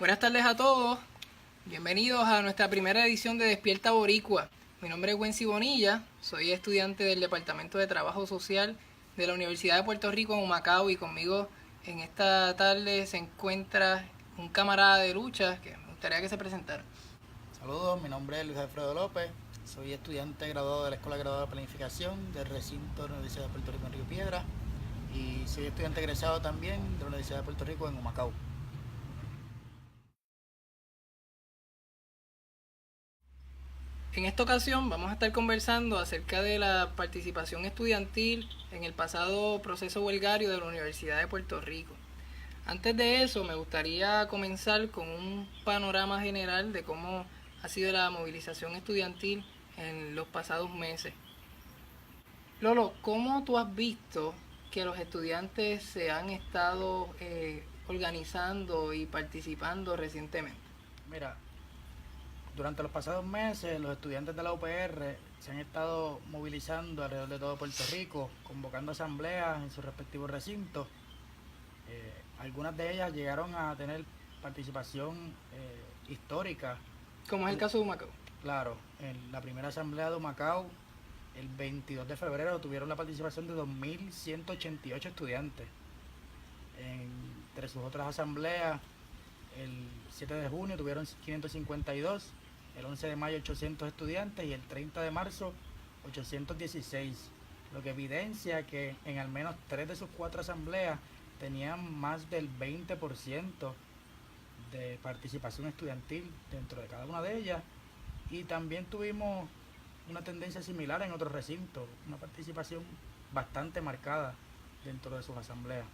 Buenas tardes a todos, bienvenidos a nuestra primera edición de Despierta Boricua. Mi nombre es Wency Bonilla, soy estudiante del Departamento de Trabajo Social de la Universidad de Puerto Rico en Humacao, y conmigo en esta tarde se encuentra un camarada de lucha que me gustaría que se presentara. Saludos, mi nombre es Luis Alfredo López, soy estudiante graduado de la Escuela Graduada de Planificación del recinto de la Universidad de Puerto Rico en Río Piedras y soy estudiante egresado también de la Universidad de Puerto Rico en Humacao. En esta ocasión vamos a estar conversando acerca de la participación estudiantil en el pasado proceso huelgario de la Universidad de Puerto Rico. Antes de eso, me gustaría comenzar con un panorama general de cómo ha sido la movilización estudiantil en los pasados meses. Lolo, ¿cómo tú has visto que los estudiantes se han estado organizando y participando recientemente? Mira, durante los pasados meses los estudiantes de la UPR se han estado movilizando alrededor de todo Puerto Rico, convocando asambleas en sus respectivos recintos. Algunas de ellas llegaron a tener participación histórica. Como es el caso de Humacao. Claro, en la primera asamblea de Humacao, el 22 de febrero, tuvieron la participación de 2.188 estudiantes. Entre sus otras asambleas, el 7 de junio tuvieron 552, el 11 de mayo 800 estudiantes y el 30 de marzo 816, lo que evidencia que en al menos 3 de sus 4 asambleas tenían más del 20% de participación estudiantil dentro de cada una de ellas, y también tuvimos una tendencia similar en otros recintos, una participación bastante marcada dentro de sus asambleas.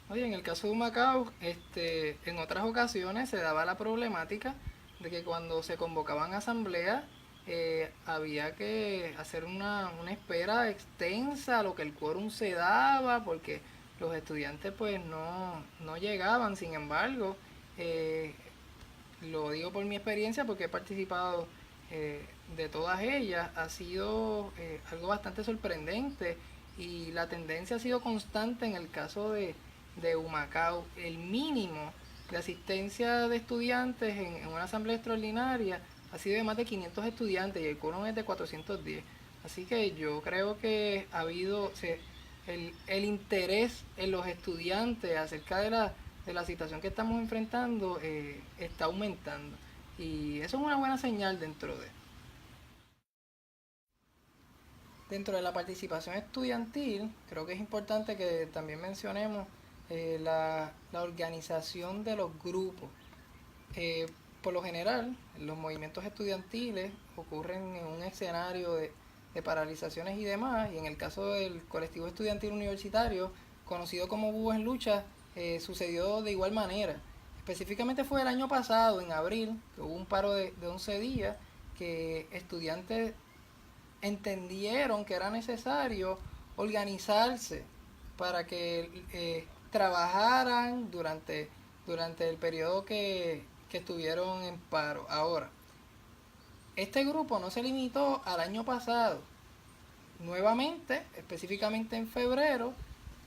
Oye, en el caso de Humacao, en otras ocasiones se daba la problemática de que cuando se convocaban asambleas había que hacer una espera extensa a lo que el quórum se daba, porque los estudiantes pues no llegaban. Sin embargo, eh, lo digo por mi experiencia porque he participado de todas ellas, ha sido algo bastante sorprendente, y la tendencia ha sido constante en el caso de Humacao. El mínimo de asistencia de estudiantes en una asamblea extraordinaria ha sido de más de 500 estudiantes y el quórum es de 410. Así que yo creo que ha habido el interés en los estudiantes acerca de la situación que estamos enfrentando está aumentando, y eso es una buena señal dentro de la participación estudiantil. Creo que es importante que también mencionemos la organización de los grupos. Eh, por lo general, los movimientos estudiantiles ocurren en un escenario de paralizaciones y demás, y en el caso del colectivo estudiantil universitario, conocido como Búhos en Lucha, sucedió de igual manera. Específicamente fue el año pasado, en abril, que hubo un paro de 11 días, que estudiantes entendieron que era necesario organizarse para que trabajaran durante el periodo que estuvieron en paro. Ahora, este grupo no se limitó al año pasado. Nuevamente, específicamente en febrero,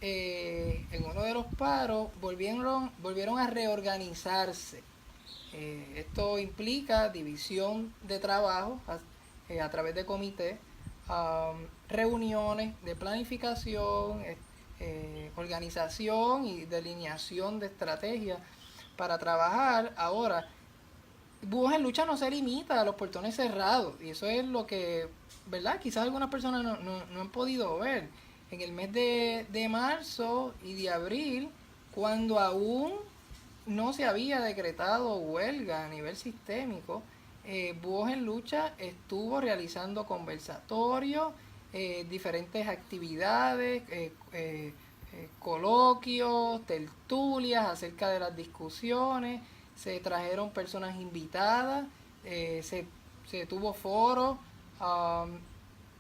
en uno de los paros, volvieron a reorganizarse. Esto implica división de trabajo a través de comités, reuniones de planificación, organización y delineación de estrategias para trabajar. Ahora, Búhos en Lucha no se limita a los portones cerrados, y eso es lo que, ¿verdad? Quizás algunas personas no han podido ver. En el mes de marzo y de abril, cuando aún no se había decretado huelga a nivel sistémico, Búhos en Lucha estuvo realizando conversatorios, diferentes actividades, coloquios, tertulias acerca de las discusiones. Se trajeron personas invitadas, se tuvo foros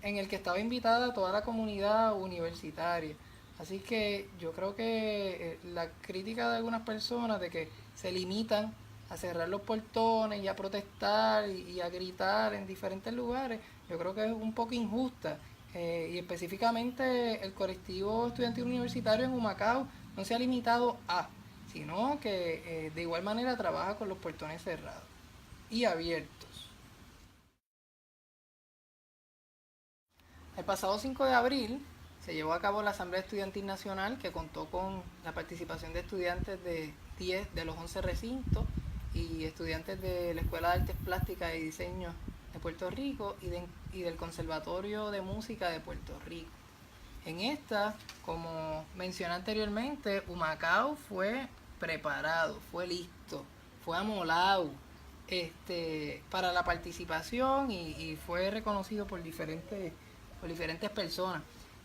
en el que estaba invitada toda la comunidad universitaria. Así que yo creo que la crítica de algunas personas de que se limitan a cerrar los portones y a protestar y a gritar en diferentes lugares, yo creo que es un poco injusta. Y específicamente el colectivo estudiantil universitario en Humacao no se ha limitado a sino que de igual manera trabaja con los portones cerrados y abiertos. El pasado 5 de abril se llevó a cabo la Asamblea Estudiantil Nacional, que contó con la participación de estudiantes de 10 de los 11 recintos y estudiantes de la Escuela de Artes Plásticas y Diseño de Puerto Rico y del Conservatorio de Música de Puerto Rico. En esta, como mencioné anteriormente, Humacao fue preparado, fue listo, fue amolado para la participación y fue reconocido por diferentes personas.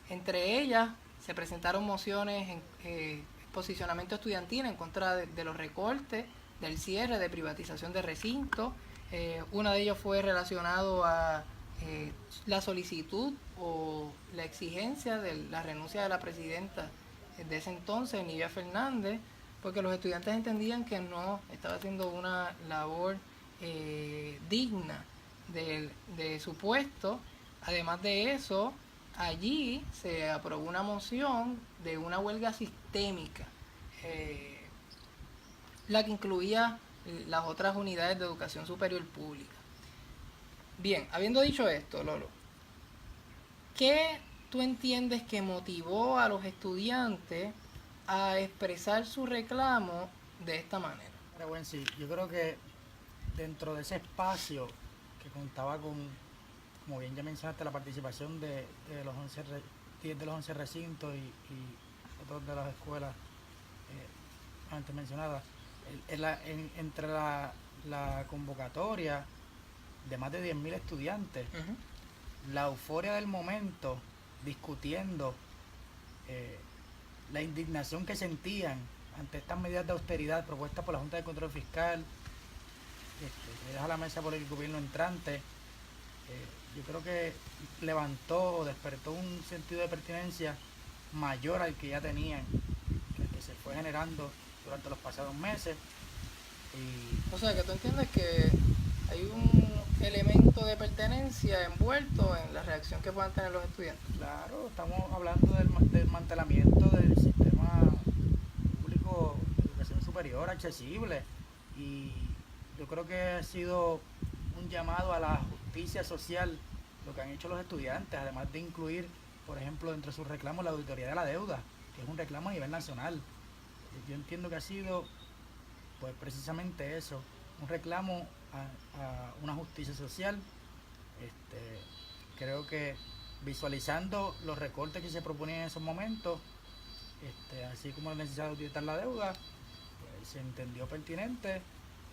Entre ellas se presentaron mociones en posicionamiento estudiantil en contra de los recortes, del cierre, de privatización de recintos. Uno de ellos fue relacionado a la solicitud o la exigencia de la renuncia de la presidenta de ese entonces, Nivia Fernández, porque los estudiantes entendían que no estaba haciendo una labor digna de su puesto. Además de eso, allí se aprobó una moción de una huelga sistémica, la que incluía las otras unidades de educación superior pública. Bien, habiendo dicho esto, Lolo, ¿qué tú entiendes que motivó a los estudiantes a expresar su reclamo de esta manera? Pero bueno, sí, yo creo que dentro de ese espacio que contaba con, como bien ya mencionaste, la participación de los 10 de los 11 recintos y otros de las escuelas antes mencionadas, entre la convocatoria de más de 10.000 estudiantes, la euforia del momento, discutiendo la indignación que sentían ante estas medidas de austeridad propuestas por la Junta de Control Fiscal, traídas a la mesa por el gobierno entrante, yo creo que levantó o despertó un sentido de pertinencia mayor al que ya tenían, que se fue generando durante los pasados meses. O sea, que tú entiendes que hay un elemento de pertenencia envuelto en la reacción que puedan tener los estudiantes. Claro, estamos hablando del desmantelamiento del sistema público de educación superior accesible, y yo creo que ha sido un llamado a la justicia social lo que han hecho los estudiantes, además de incluir, por ejemplo, dentro de sus reclamos la auditoría de la deuda, que es un reclamo a nivel nacional. Yo entiendo que ha sido pues precisamente eso, un reclamo a una justicia social. Creo que visualizando los recortes que se proponían en esos momentos, así como la necesidad de auditar la deuda, pues se entendió pertinente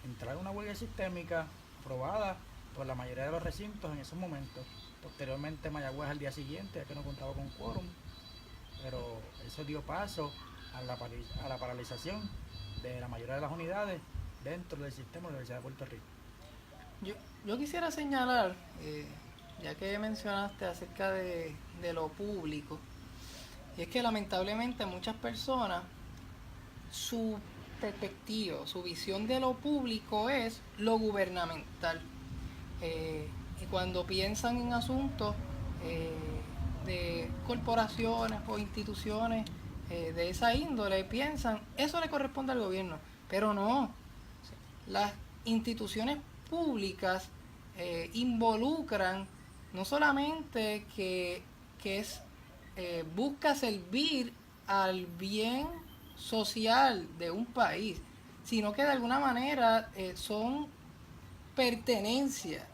entrar en una huelga sistémica aprobada por la mayoría de los recintos en esos momentos. Posteriormente Mayagüez al día siguiente, ya que no contaba con quórum, pero eso dio paso a la paralización de la mayoría de las unidades dentro del sistema de la Universidad de Puerto Rico. Yo quisiera señalar, ya que mencionaste acerca de lo público, y es que lamentablemente muchas personas, su perspectiva, su visión de lo público es lo gubernamental. Y cuando piensan en asuntos de corporaciones o instituciones de esa índole, piensan, eso le corresponde al gobierno, pero no. Las instituciones públicas involucran no solamente que busca servir al bien social de un país, sino que de alguna manera son pertenencia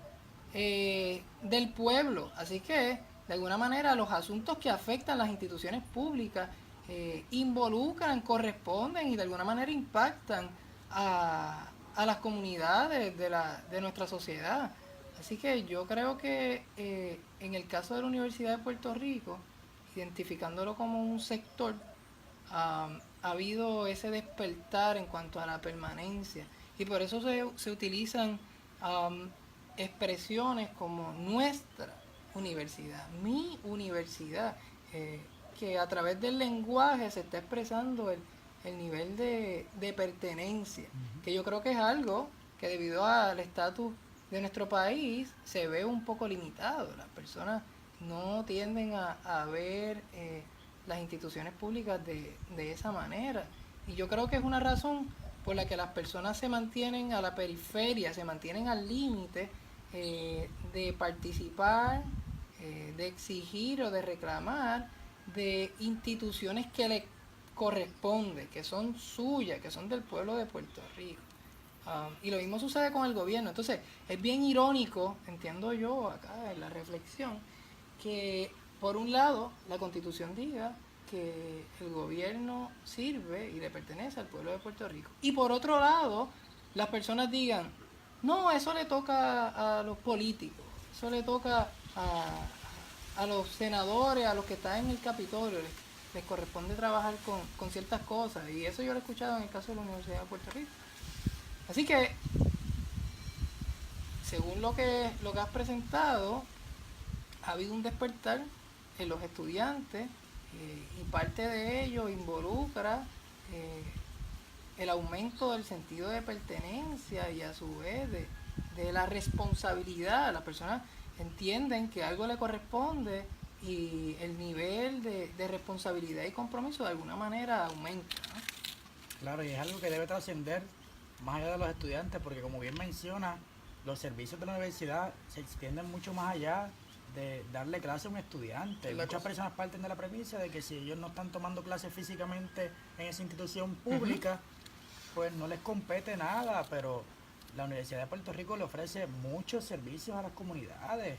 del pueblo. Así que de alguna manera los asuntos que afectan las instituciones públicas involucran, corresponden y de alguna manera impactan a las comunidades de nuestra sociedad. Así que yo creo que en el caso de la Universidad de Puerto Rico, identificándolo como un sector, ha habido ese despertar en cuanto a la permanencia, y por eso se utilizan expresiones como nuestra universidad, mi universidad, que a través del lenguaje se está expresando el nivel de pertenencia, que yo creo que es algo que debido al estatus de nuestro país se ve un poco limitado. Las personas no tienden a ver las instituciones públicas de esa manera, Y yo creo que es una razón por la que las personas se mantienen a la periferia, se mantienen al límite de participar, de exigir o de reclamar de instituciones que le corresponden, que son suyas, que son del pueblo de Puerto Rico. Y lo mismo sucede con el gobierno. Entonces, es bien irónico, entiendo yo acá en la reflexión, que por un lado la Constitución diga que el gobierno sirve y le pertenece al pueblo de Puerto Rico. Y por otro lado, las personas digan, no, eso le toca a los políticos, eso le toca a los senadores, a los que están en el Capitolio, les corresponde trabajar con ciertas cosas. Y eso yo lo he escuchado en el caso de la Universidad de Puerto Rico. Así que, según lo que has presentado, ha habido un despertar en los estudiantes y parte de ello involucra el aumento del sentido de pertenencia y a su vez de la responsabilidad. Las personas entienden que algo le corresponde y el nivel de responsabilidad y compromiso de alguna manera aumenta, ¿no? Claro, y es algo que debe trascender más allá de los estudiantes, porque como bien menciona, los servicios de la universidad se extienden mucho más allá de darle clase a un estudiante. Muchas personas parten de la premisa de que si ellos no están tomando clases físicamente en esa institución pública, pues no les compete nada, pero la Universidad de Puerto Rico le ofrece muchos servicios a las comunidades.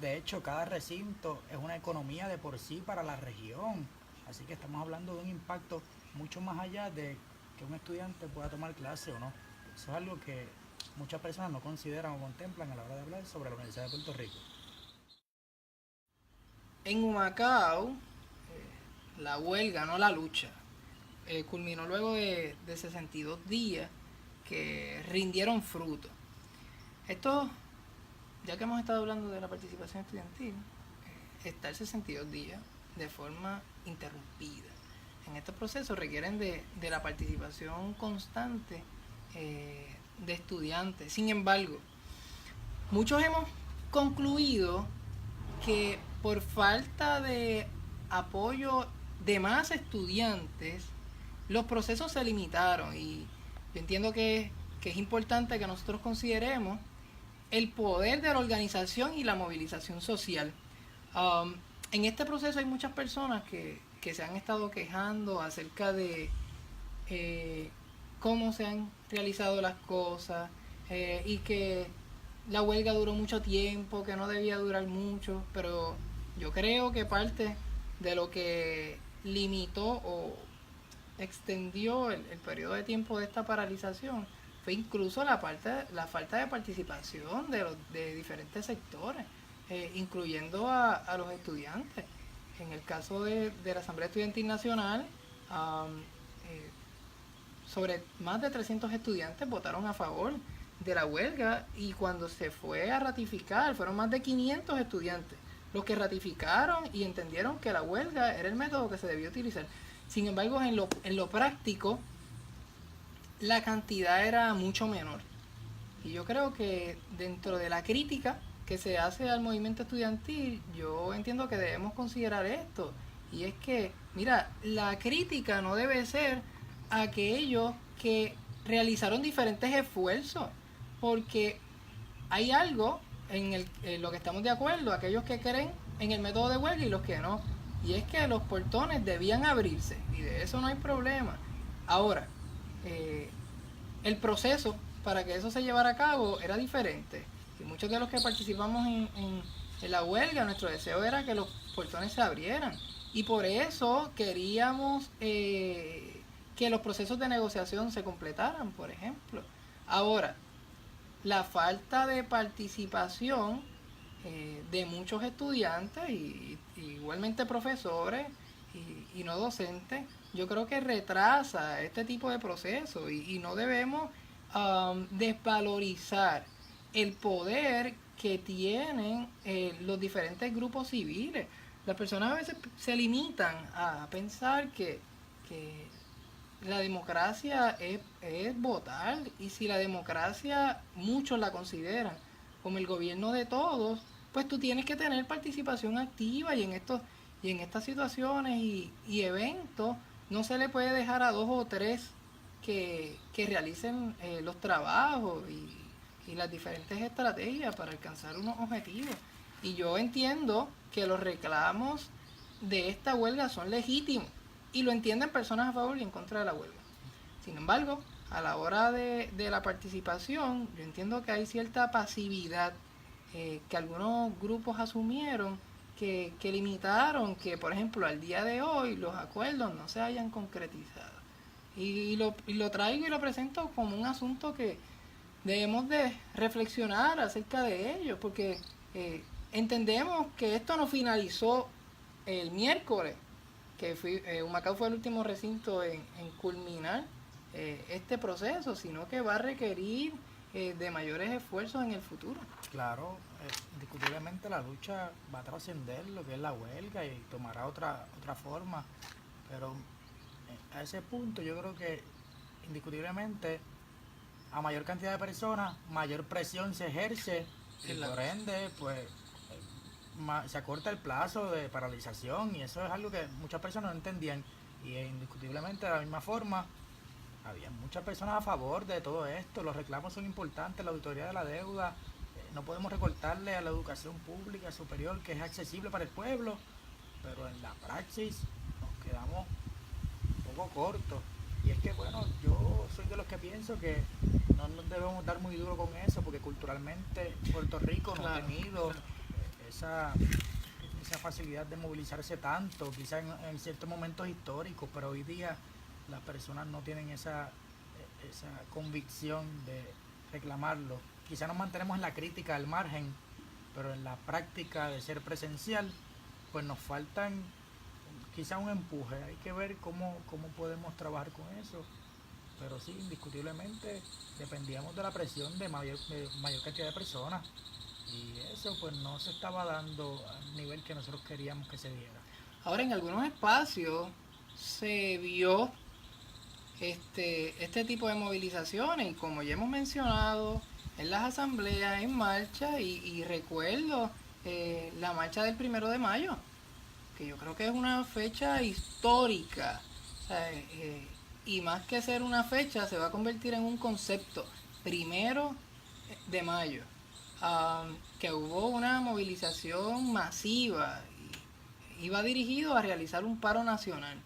De hecho, cada recinto es una economía de por sí para la región. Así que estamos hablando de un impacto mucho más allá de que un estudiante pueda tomar clase o no. Eso es algo que muchas personas no consideran o contemplan a la hora de hablar sobre la Universidad de Puerto Rico. En Humacao, la huelga, no la lucha, culminó luego de 62 días que rindieron fruto. Esto, ya que hemos estado hablando de la participación estudiantil, estar 62 días de forma interrumpida en estos procesos requieren de la participación constante de estudiantes. Sin embargo, muchos hemos concluido que por falta de apoyo de más estudiantes, los procesos se limitaron y yo entiendo que es importante que nosotros consideremos el poder de la organización y la movilización social. En este proceso hay muchas personas que se han estado quejando acerca de cómo se han realizado las cosas y que la huelga duró mucho tiempo, que no debía durar mucho, pero yo creo que parte de lo que limitó o extendió el periodo de tiempo de esta paralización fue incluso la falta de participación de diferentes sectores, incluyendo a los estudiantes. En el caso de la Asamblea Estudiantil Nacional, sobre más de 300 estudiantes votaron a favor de la huelga y cuando se fue a ratificar fueron más de 500 estudiantes los que ratificaron y entendieron que la huelga era el método que se debía utilizar. Sin embargo, en lo práctico, la cantidad era mucho menor. Y yo creo que dentro de la crítica que se hace al movimiento estudiantil, yo entiendo que debemos considerar esto. Y es que, mira, la crítica no debe ser a aquellos que realizaron diferentes esfuerzos, porque hay algo en lo que estamos de acuerdo, aquellos que creen en el método de huelga y los que no. Y es que los portones debían abrirse, y de eso no hay problema. Ahora, el proceso para que eso se llevara a cabo era diferente. Y muchos de los que participamos en la huelga, nuestro deseo era que los portones se abrieran. Y por eso queríamos que los procesos de negociación se completaran, por ejemplo. Ahora, la falta de participación de muchos estudiantes y igualmente profesores y no docentes, yo creo que retrasa este tipo de procesos y no debemos desvalorizar el poder que tienen los diferentes grupos civiles. Las personas a veces se limitan a pensar que la democracia es votar, y si la democracia muchos la consideran como el gobierno de todos, pues tú tienes que tener participación activa y en estas situaciones y eventos no se le puede dejar a 2 o 3 que realicen los trabajos y las diferentes estrategias para alcanzar unos objetivos. Y yo entiendo que los reclamos de esta huelga son legítimos y lo entienden personas a favor y en contra de la huelga. Sin embargo, a la hora de la participación, yo entiendo que hay cierta pasividad que algunos grupos asumieron que limitaron que, por ejemplo, al día de hoy los acuerdos no se hayan concretizado. Y lo traigo y lo presento como un asunto que debemos de reflexionar acerca de ello, porque entendemos que esto no finalizó el miércoles, que Humacao fue el último recinto en culminar este proceso, sino que va a requerir de mayores esfuerzos en el futuro. Claro, indiscutiblemente la lucha va a trascender lo que es la huelga y tomará otra forma, pero a ese punto yo creo que indiscutiblemente a mayor cantidad de personas, mayor presión se ejerce y por ende pues se acorta el plazo de paralización, y eso es algo que muchas personas no entendían, y indiscutiblemente de la misma forma había muchas personas a favor de todo esto. Los reclamos son importantes, la auditoría de la deuda, no podemos recortarle a la educación pública superior, que es accesible para el pueblo, pero en la praxis nos quedamos un poco cortos. Y es que bueno, yo soy de los que pienso que no nos debemos dar muy duro con eso, porque culturalmente Puerto Rico no ha tenido esa facilidad de movilizarse tanto, quizás en ciertos momentos históricos, pero hoy día las personas no tienen esa convicción de reclamarlo. Quizás nos mantenemos en la crítica al margen, pero en la práctica de ser presencial, pues nos faltan quizás un empuje. Hay que ver cómo podemos trabajar con eso, pero sí, indiscutiblemente dependíamos de la presión de mayor cantidad de personas, y eso pues no se estaba dando al nivel que nosotros queríamos que se diera. Ahora, en algunos espacios se vio este tipo de movilizaciones, y como ya hemos mencionado, en las asambleas en marcha, y recuerdo la marcha del 1 de mayo, que yo creo que es una fecha histórica, o sea, y más que ser una fecha se va a convertir en un concepto. 1 de mayo, que hubo una movilización masiva, y iba dirigido a realizar un paro nacional,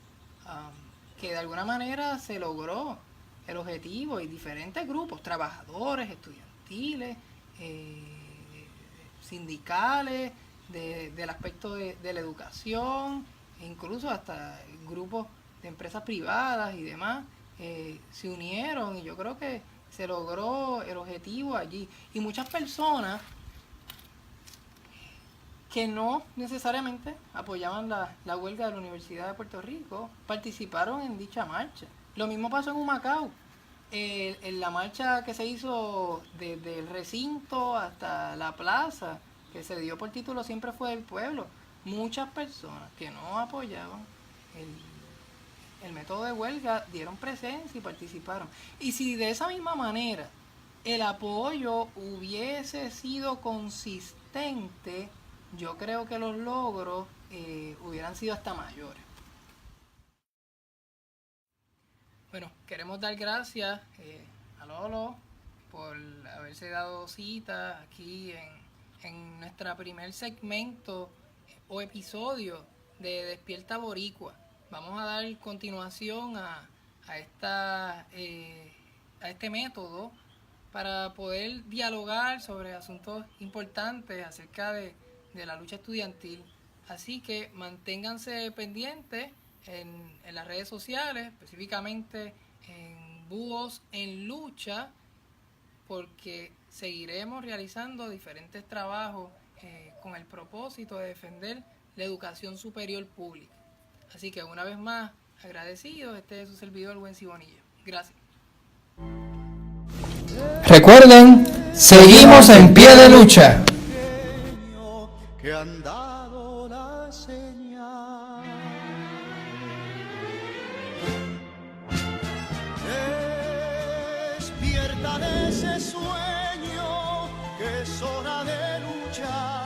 que de alguna manera se logró el objetivo, y diferentes grupos, trabajadores, estudiantiles, sindicales, del aspecto de la educación, e incluso hasta grupos de empresas privadas y demás, se unieron, y yo creo que se logró el objetivo allí. Y muchas personas que no necesariamente apoyaban la huelga de la Universidad de Puerto Rico participaron en dicha marcha. Lo mismo pasó en Humacao. En la marcha que se hizo desde el recinto hasta la plaza, que se dio por título Siempre fue del pueblo, muchas personas que no apoyaban el método de huelga dieron presencia y participaron. Y si de esa misma manera el apoyo hubiese sido consistente, yo creo que los logros hubieran sido hasta mayores. Bueno, queremos dar gracias a Lolo por haberse dado cita aquí en nuestro primer segmento o episodio de Despierta Boricua. Vamos a dar continuación a este método para poder dialogar sobre asuntos importantes acerca de la lucha estudiantil. Así que manténganse pendientes en las redes sociales, específicamente en Búhos en Lucha, porque seguiremos realizando diferentes trabajos con el propósito de defender la educación superior pública. Así que una vez más, agradecido, este es su servidor Wency Bonilla. Gracias. Recuerden, seguimos en pie de lucha. Que han dado la señal. Despierta de ese sueño que es hora de luchar.